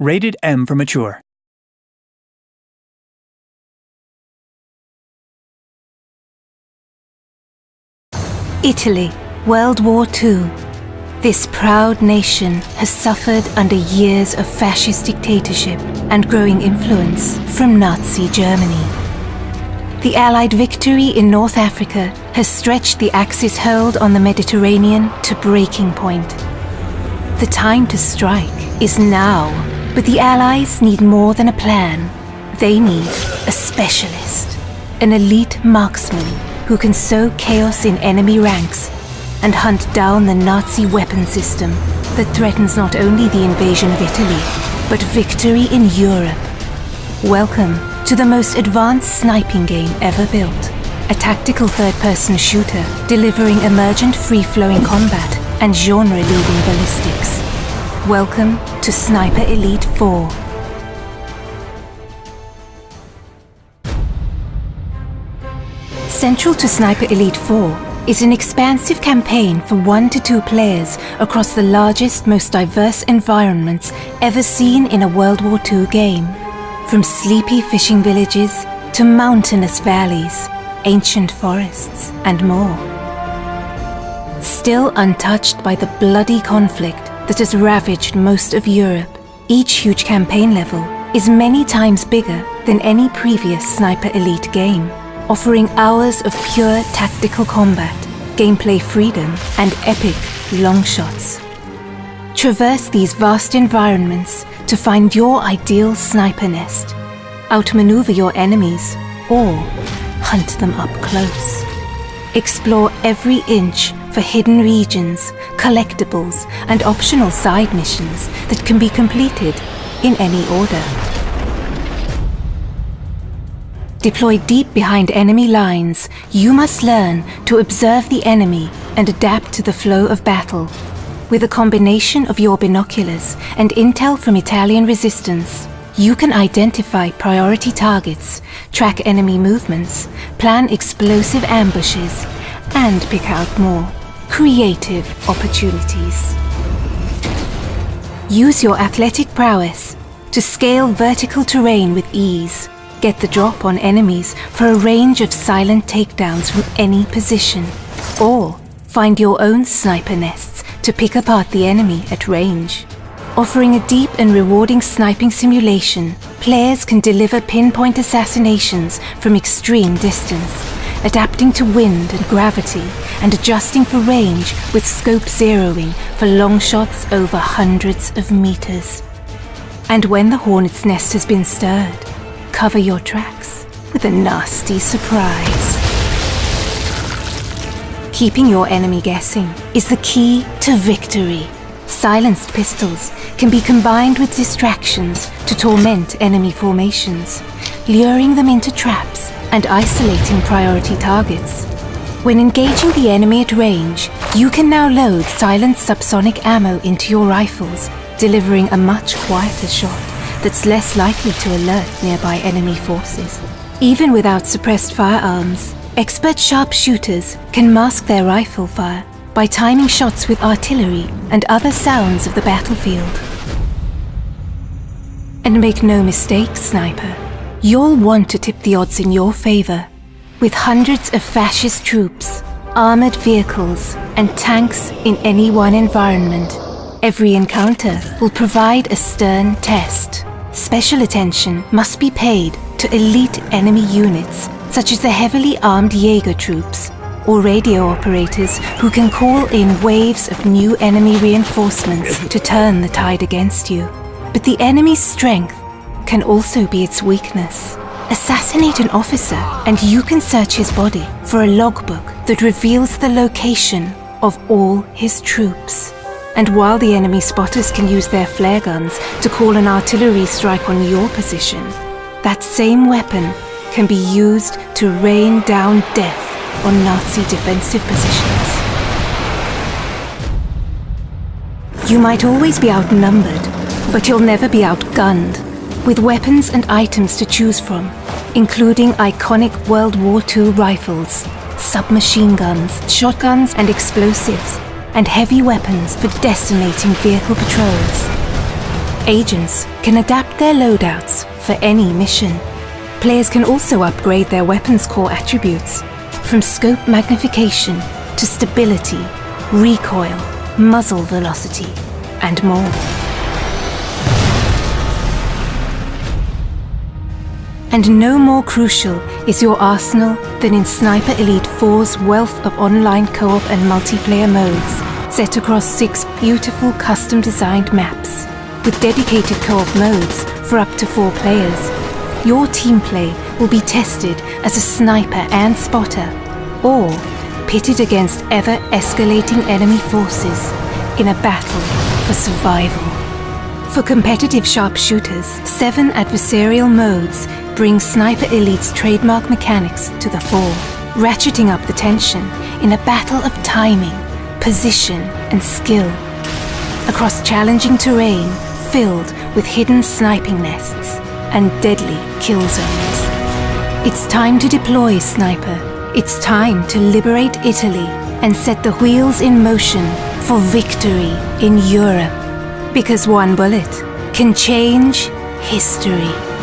Rated M for mature. Italy, World War II. This proud nation has suffered under years of fascist dictatorship and growing influence from Nazi Germany. The Allied victory in North Africa has stretched the Axis hold on the Mediterranean to breaking point. The time to strike is now, but the Allies need more than a plan. They need a specialist, an elite marksman who can sow chaos in enemy ranks and hunt down the Nazi weapon system that threatens not only the invasion of Italy, but victory in Europe. Welcome to the most advanced sniping game ever built. A tactical third-person shooter delivering emergent free-flowing combat and genre-leading ballistics. Welcome to Sniper Elite 4. Central to Sniper Elite 4 is an expansive campaign for 1 to 2 players across the largest, most diverse environments ever seen in a World War II game. From sleepy fishing villages to mountainous valleys, ancient forests, and more. Still untouched by the bloody conflict that has ravaged most of Europe, each huge campaign level is many times bigger than any previous Sniper Elite game, offering hours of pure tactical combat, gameplay freedom, and epic long shots. Traverse these vast environments to find your ideal sniper nest, outmaneuver your enemies, or hunt them up close. Explore every inch for hidden regions, collectibles, and optional side missions that can be completed in any order. Deployed deep behind enemy lines, you must learn to observe the enemy and adapt to the flow of battle. With a combination of your binoculars and intel from Italian resistance, you can identify priority targets, track enemy movements, plan explosive ambushes, and pick out more creative opportunities. Use your athletic prowess to scale vertical terrain with ease. Get the drop on enemies for a range of silent takedowns from any position. Or find your own sniper nests to pick apart the enemy at range. Offering a deep and rewarding sniping simulation, players can deliver pinpoint assassinations from extreme distance, adapting to wind and gravity, and adjusting for range with scope zeroing for long shots over hundreds of meters. And when the hornet's nest has been stirred, cover your tracks with a nasty surprise. Keeping your enemy guessing is the key to victory. Silenced pistols can be combined with distractions to torment enemy formations, luring them into traps and isolating priority targets. When engaging the enemy at range, you can now load silent subsonic ammo into your rifles, delivering a much quieter shot that's less likely to alert nearby enemy forces. Even without suppressed firearms, expert sharpshooters can mask their rifle fire by timing shots with artillery and other sounds of the battlefield. And make no mistake, sniper, you'll want to tip the odds in your favor. With hundreds of fascist troops, armored vehicles, and tanks in any one environment, every encounter will provide a stern test. Special attention must be paid to elite enemy units, such as the heavily armed Jaeger troops, or radio operators who can call in waves of new enemy reinforcements to turn the tide against you. But the enemy's strength can also be its weakness. Assassinate an officer and you can search his body for a logbook that reveals the location of all his troops. And while the enemy spotters can use their flare guns to call an artillery strike on your position, that same weapon can be used to rain down death on Nazi defensive positions. You might always be outnumbered, but you'll never be outgunned, with weapons and items to choose from, including iconic World War II rifles, submachine guns, shotguns and explosives, and heavy weapons for decimating vehicle patrols. Agents can adapt their loadouts for any mission. Players can also upgrade their weapons core attributes, from scope magnification to stability, recoil, muzzle velocity, and more. And no more crucial is your arsenal than in Sniper Elite 4's wealth of online co-op and multiplayer modes, set across 6 beautiful custom-designed maps. With dedicated co-op modes for up to 4 players, your team play will be tested as a sniper and spotter, or pitted against ever-escalating enemy forces in a battle for survival. For competitive sharpshooters, 7 adversarial modes bring Sniper Elite's trademark mechanics to the fore, ratcheting up the tension in a battle of timing, position, and skill. Across challenging terrain filled with hidden sniping nests and deadly kill zones. It's time to deploy, Sniper. It's time to liberate Italy and set the wheels in motion for victory in Europe. Because one bullet can change history.